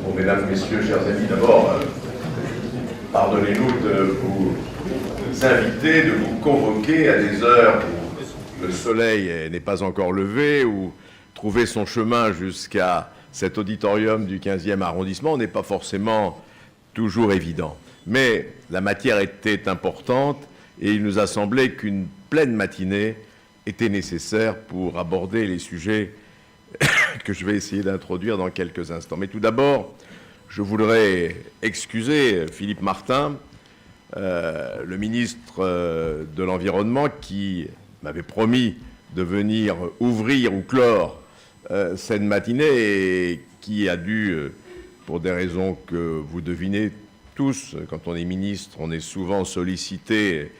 Bon, mesdames, messieurs, chers amis, d'abord, pardonnez-nous de vous inviter, de vous convoquer à des heures où le soleil n'est pas encore levé, où trouver son chemin jusqu'à cet auditorium du 15e arrondissement n'est pas forcément toujours évident. Mais la matière était importante et il nous a semblé qu'une pleine matinée était nécessaire pour aborder les sujets que je vais essayer d'introduire dans quelques instants. Mais tout d'abord, je voudrais excuser Philippe Martin, le ministre de l'Environnement, qui m'avait promis de venir ouvrir ou clore cette matinée et qui a dû, pour des raisons que vous devinez tous, quand on est ministre, on est souvent sollicité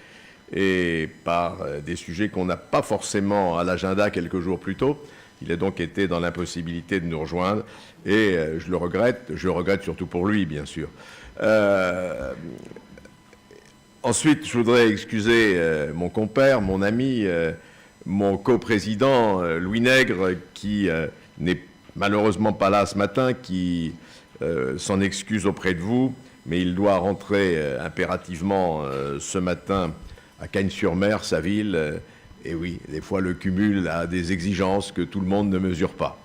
et par des sujets qu'on n'a pas forcément à l'agenda quelques jours plus tôt. Il a donc été dans l'impossibilité de nous rejoindre et je le regrette surtout pour lui, bien sûr. Ensuite, je voudrais excuser mon compère, mon ami, mon coprésident Louis Nègre, qui n'est malheureusement pas là ce matin, qui s'en excuse auprès de vous, mais il doit rentrer impérativement ce matin à Cagnes-sur-Mer, sa ville. Et oui, des fois, le cumul a des exigences que tout le monde ne mesure pas.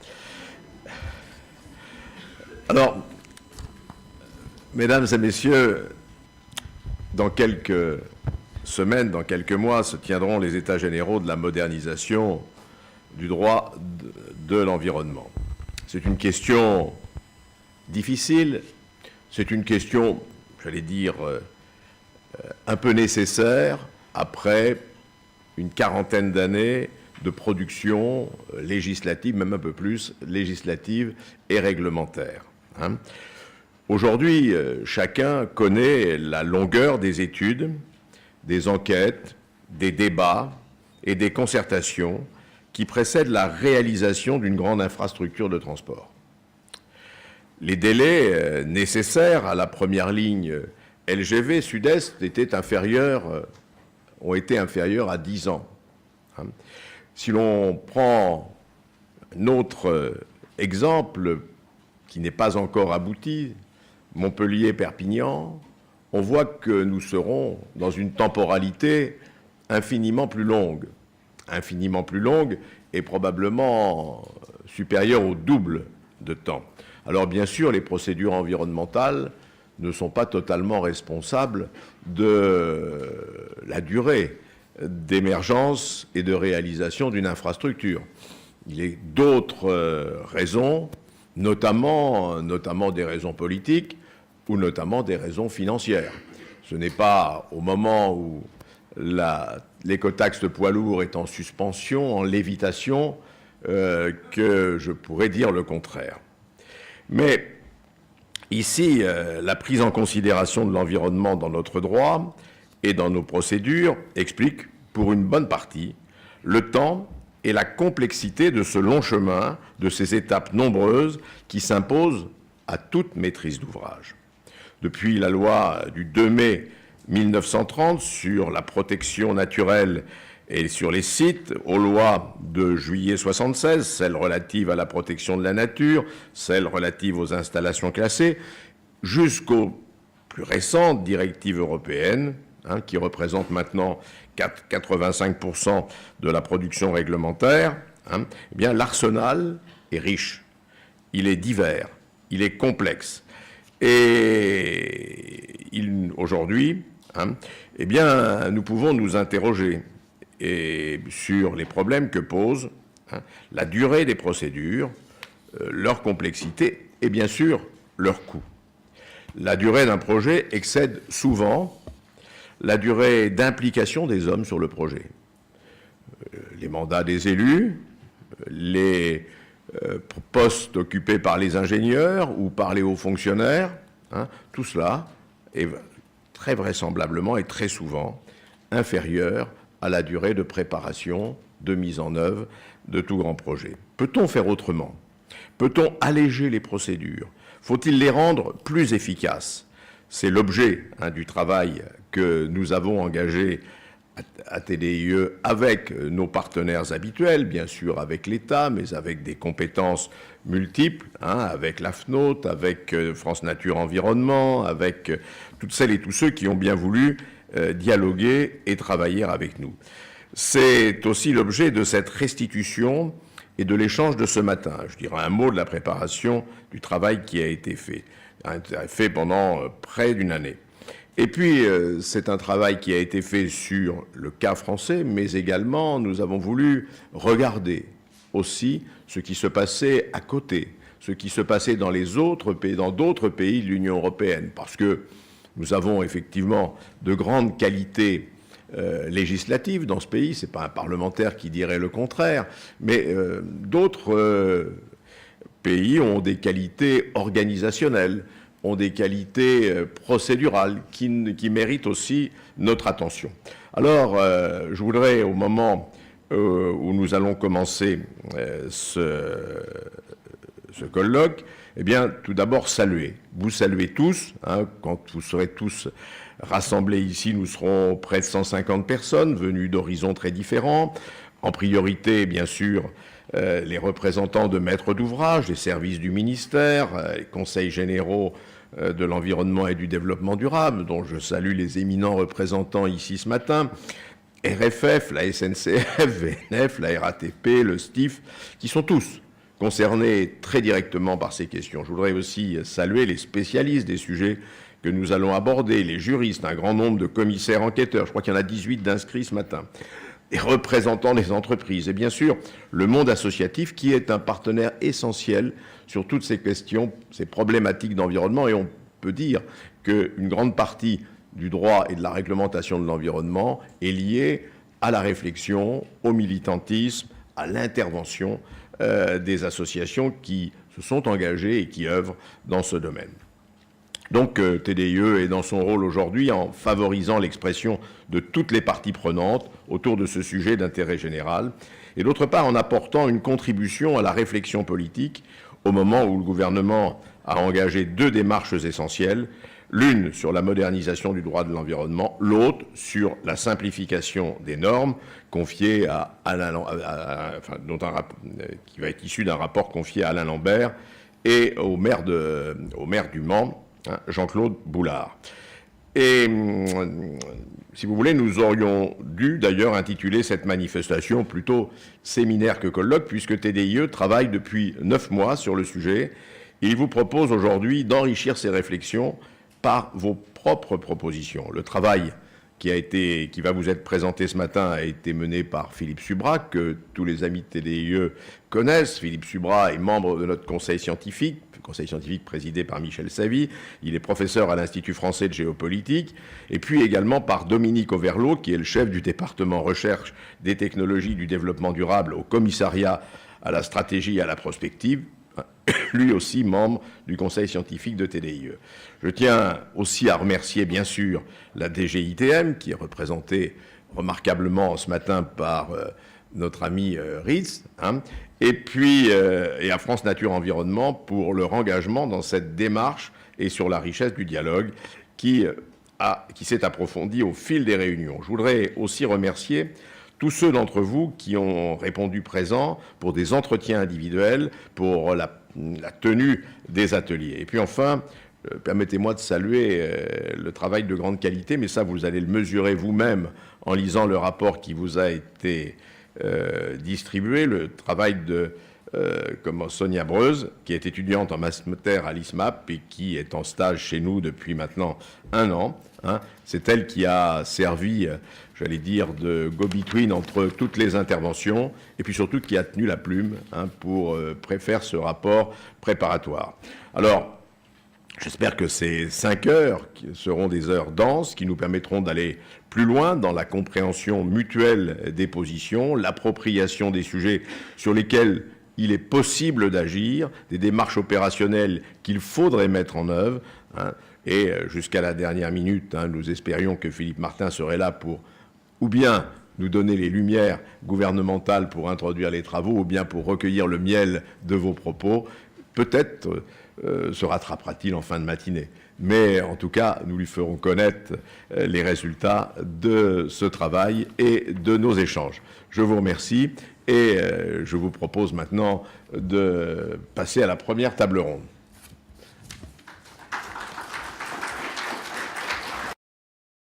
Alors, mesdames et messieurs, dans quelques semaines, dans quelques mois, se tiendront les États généraux de la modernisation du droit de l'environnement. C'est une question difficile, c'est une question, j'allais dire, un peu nécessaire après une quarantaine d'années de production législative, même un peu plus, législative et réglementaire. Aujourd'hui, chacun connaît la longueur des études, des enquêtes, des débats et des concertations qui précèdent la réalisation d'une grande infrastructure de transport. Les délais nécessaires à la première ligne LGV Sud-Est ont été inférieurs à 10 ans. Si l'on prend un autre exemple qui n'est pas encore abouti, Montpellier-Perpignan, on voit que nous serons dans une temporalité infiniment plus longue et probablement supérieure au double de temps. Alors bien sûr, les procédures environnementales ne sont pas totalement responsables de la durée d'émergence et de réalisation d'une infrastructure. Il y a d'autres raisons, notamment des raisons politiques ou notamment des raisons financières. Ce n'est pas au moment où l'écotaxe de poids lourd est en suspension, en lévitation, que je pourrais dire le contraire. Mais ici, la prise en considération de l'environnement dans notre droit et dans nos procédures explique, pour une bonne partie, le temps et la complexité de ce long chemin, de ces étapes nombreuses qui s'imposent à toute maîtrise d'ouvrage. Depuis la loi du 2 mai 1930 sur la protection naturelle et sur les sites, aux lois de juillet 1976, celles relatives à la protection de la nature, celles relatives aux installations classées, jusqu'aux plus récentes directives européennes, qui représentent maintenant 85% de la production réglementaire, eh bien, l'arsenal est riche, il est divers, il est complexe. Et aujourd'hui, eh bien, nous pouvons nous interroger sur les problèmes que pose la durée des procédures, leur complexité et bien sûr leur coût. La durée d'un projet excède souvent la durée d'implication des hommes sur le projet. Les mandats des élus, les postes occupés par les ingénieurs ou par les hauts fonctionnaires, tout cela est très vraisemblablement et très souvent inférieur à la durée de préparation, de mise en œuvre de tout grand projet. Peut-on faire autrement? Peut-on alléger les procédures? Faut-il les rendre plus efficaces? C'est l'objet du travail que nous avons engagé à TDIE avec nos partenaires habituels, bien sûr avec l'État, mais avec des compétences multiples, avec l'AFNOT, avec France Nature Environnement, avec toutes celles et tous ceux qui ont bien voulu dialoguer et travailler avec nous. C'est aussi l'objet de cette restitution et de l'échange de ce matin. Je dirais un mot de la préparation du travail qui a été fait pendant près d'une année. Et puis, c'est un travail qui a été fait sur le cas français, mais également, nous avons voulu regarder aussi ce qui se passait à côté, ce qui se passait dans d'autres pays de l'Union européenne, parce que nous avons effectivement de grandes qualités législatives dans ce pays. Ce n'est pas un parlementaire qui dirait le contraire, mais d'autres pays ont des qualités organisationnelles, ont des qualités procédurales qui méritent aussi notre attention. Alors, je voudrais, au moment où nous allons commencer ce colloque, eh bien, tout d'abord vous saluer tous, quand vous serez tous rassemblés ici, nous serons près de 150 personnes venues d'horizons très différents, en priorité, bien sûr, les représentants de maîtres d'ouvrage, les services du ministère, les conseils généraux de l'environnement et du développement durable, dont je salue les éminents représentants ici ce matin, RFF, la SNCF, VNF, la RATP, le STIF, qui sont tous concernés très directement par ces questions. Je voudrais aussi saluer les spécialistes des sujets que nous allons aborder, les juristes, un grand nombre de commissaires enquêteurs, je crois qu'il y en a 18 d'inscrits ce matin, les représentants des entreprises et bien sûr le monde associatif qui est un partenaire essentiel sur toutes ces questions, ces problématiques d'environnement, et on peut dire qu'une grande partie du droit et de la réglementation de l'environnement est liée à la réflexion, au militantisme, à l'intervention des associations qui se sont engagées et qui œuvrent dans ce domaine. Donc TDIE est dans son rôle aujourd'hui en favorisant l'expression de toutes les parties prenantes autour de ce sujet d'intérêt général, et d'autre part en apportant une contribution à la réflexion politique au moment où le gouvernement a engagé 2 démarches essentielles, l'une sur la modernisation du droit de l'environnement, l'autre sur la simplification des normes, confiée à qui va être issue d'un rapport confié à Alain Lambert et au maire du Mans, Jean-Claude Boulard. Et si vous voulez, nous aurions dû d'ailleurs intituler cette manifestation plutôt séminaire que colloque, puisque TDIE travaille depuis 9 mois sur le sujet, et il vous propose aujourd'hui d'enrichir ces réflexions par vos propres propositions. Le travail qui va vous être présenté ce matin a été mené par Philippe Subra, que tous les amis de TDIE connaissent. Philippe Subra est membre de notre conseil scientifique présidé par Michel Savy. Il est professeur à l'Institut français de géopolitique. Et puis également par Dominique Overlot, qui est le chef du département recherche des technologies du développement durable au commissariat à la stratégie et à la prospective, lui aussi membre du conseil scientifique de TDIE. Je tiens aussi à remercier bien sûr la DGITM, qui est représentée remarquablement ce matin par notre ami Ritz, et puis et à France Nature Environnement pour leur engagement dans cette démarche et sur la richesse du dialogue qui s'est approfondi au fil des réunions. Je voudrais aussi remercier tous ceux d'entre vous qui ont répondu présents pour des entretiens individuels, pour la tenue des ateliers. Et puis enfin, permettez-moi de saluer le travail de grande qualité, mais ça vous allez le mesurer vous-même en lisant le rapport qui vous a été distribué, le travail de Sonia Breuse, qui est étudiante en master à l'ISMAP et qui est en stage chez nous depuis maintenant 1 an. C'est elle qui a servi, j'allais dire, de go-between entre toutes les interventions et puis surtout qui a tenu la plume pour faire ce rapport préparatoire. Alors, j'espère que ces 5 heures seront des heures denses qui nous permettront d'aller plus loin dans la compréhension mutuelle des positions, l'appropriation des sujets sur lesquels il est possible d'agir, des démarches opérationnelles qu'il faudrait mettre en œuvre. Et jusqu'à la dernière minute, nous espérions que Philippe Martin serait là pour ou bien nous donner les lumières gouvernementales pour introduire les travaux, ou bien pour recueillir le miel de vos propos. Peut-être se rattrapera-t-il en fin de matinée. mais en tout cas, nous lui ferons connaître les résultats de ce travail et de nos échanges. Je vous remercie et je vous propose maintenant de passer à la première table ronde.